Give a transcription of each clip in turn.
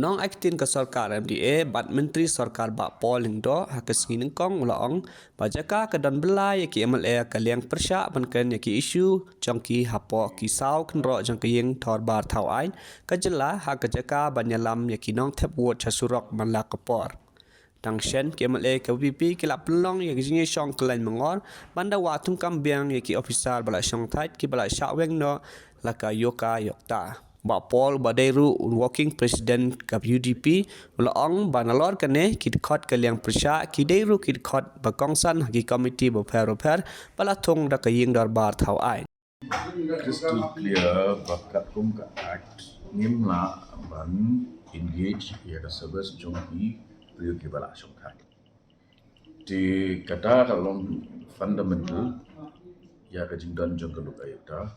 Unang aktin ke sarkar MDA bat menteri sarkar bak Paul Lingdo hakas nginengkong ulaong bajaka ke dan belai ki MLA ke liang persyak bankan ki isu jangki hapo kisau kenro jangki yeng thor bar thau ain ke jela hak jaka banyalam ki nong tep wot chasurok malak kepor. Tangshen ki MLA ke VP ki lap pelong ki jingi syong kelain mengor banda watung kambiang ki ofisar balak syong tait ki balak syak weng no laka yoka yokta. Bak Paul Badairu working president kap UDP ulaong banalor kene kidkot ke liang persya kidairu kidkot bakongsan hagi komiti beper balatung da kaying darbar thau ai. Crystal clear bakat kum ka act ngimla ban engage ya ka service jongki priyo ki bala syongkai. Di kata kalau fundamental ya ka jingdan jong ka lukayta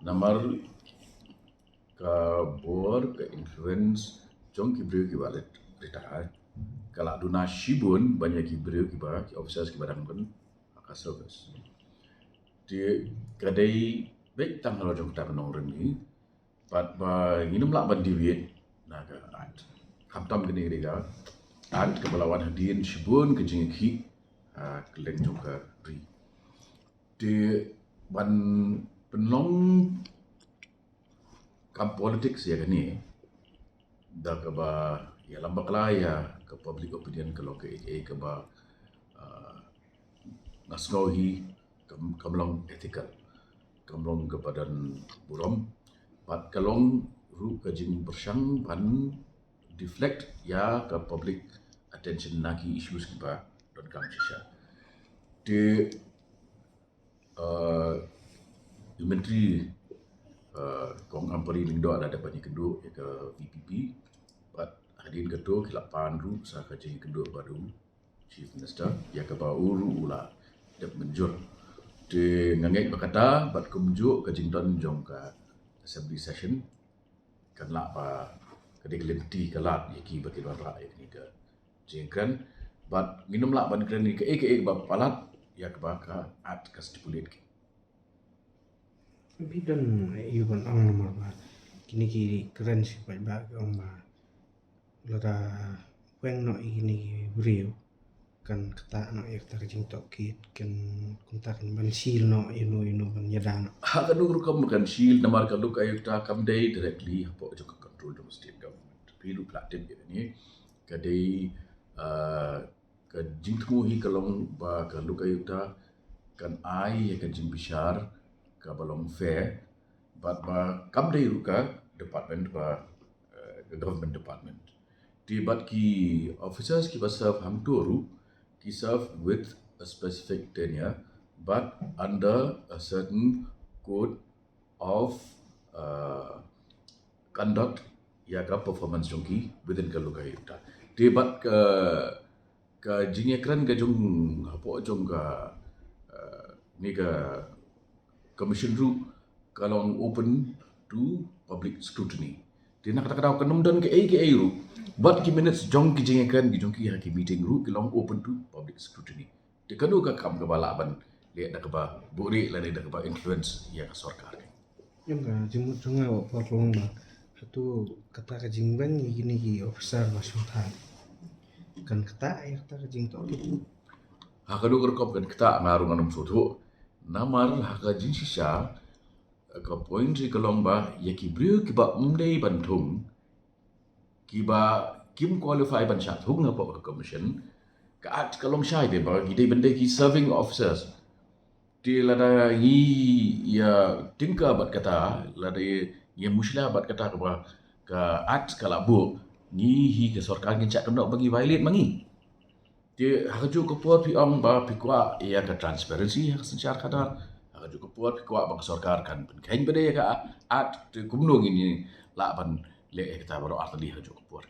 namar ka bor ka influence jong ki priyo ki balet retire kala duna shibun banyak ki priyo ki ba ki officers ki barang ban ka service. Di kadai baik tang kalau jom kita kenal orang ni, pat ba nginum lak bandiwit, naga ad, hamtam kini mereka, ad kebalawan hadirin shibun kejengki, keleng juga ri. Di ban penlong kamp politik ya kini, dah keba ya lambak laya ke public opinion kalau ke AA keba nasrohi kamlong ethical. Kamlong kepada burom, pat kalong ru kajing bersang pan deflect ya ke public attention lagi issues kita dan kam sisa. Di menteri kong ampari lingdo ada banyak kedua ya ke VPP, pat hadirin kedua kilapan ru sa kajing kedua baru chief minister ya ke bau ru ula dap menjur. Di ngangek berkata bat kumjuk ke jingdon jong ke assembly session kan la ba kedi kelenti kelat yaki bagi rak yakni ke jingkan bat minum la ban kreni ke ba palat ya ke baka at ka stipulit ki bidan yu ban ang nomor ba kini ki keren si ba ong ba lada weng no ini brio kan kata no ya kita kecing tokit kan kunta kan ban sil no inu ban yadano ha kan ru kam kan shield namar ka look ayuk ta kam day directly hapo jo control the state government pilu platin ni ka day ka jingtmu hi kalong ba ka look ayuk ta kan ai ya kan jing bishar ka balong fair but ba kam day ru ka department ba government department di bat ki officers ki ba serve ham tu ru he served with a specific tenure, but under a certain code of conduct, yaga performance jongki within kalukai yuta. Debat ke jingyakran ke jong apa jong ni ke commission ru kalau open to public scrutiny. Dia nak kata-kata kenum dan ke ru. But ki minutes jong ki jengkan ki jong ki ha ki meeting ru ki long open to public scrutiny. Di kadu ka kam ke balaban lihat dak ba buri la dak ba influence ya ka sarkar. yang ka jimut sungai wa perlong ba satu kata ka jingban gini ki officer masuk ta kan kata ya kata ka jing tokit Ha kadu kerkop kan kita ngarung anum sotu namar ha ka jing sisa ka point ri kalong ba ya ki brio ki ba umdei bantung kiba kim qualify ban shat hung apa commission ka at kalong shai de ba gide bende ki serving officers di lada yi ya tingka bat kata lada ya musla bat kata ka ka at kala bu ni hi ke sarkar ngin cak kena bagi violate mangi di haju ko puat pi ong ba pi kwa ya ka transparency ya sencar kadar haju ko puat pi kwa bang sarkar kan pen kain bede ka at te kumnong ini la ban le kita baru arti haju ko puat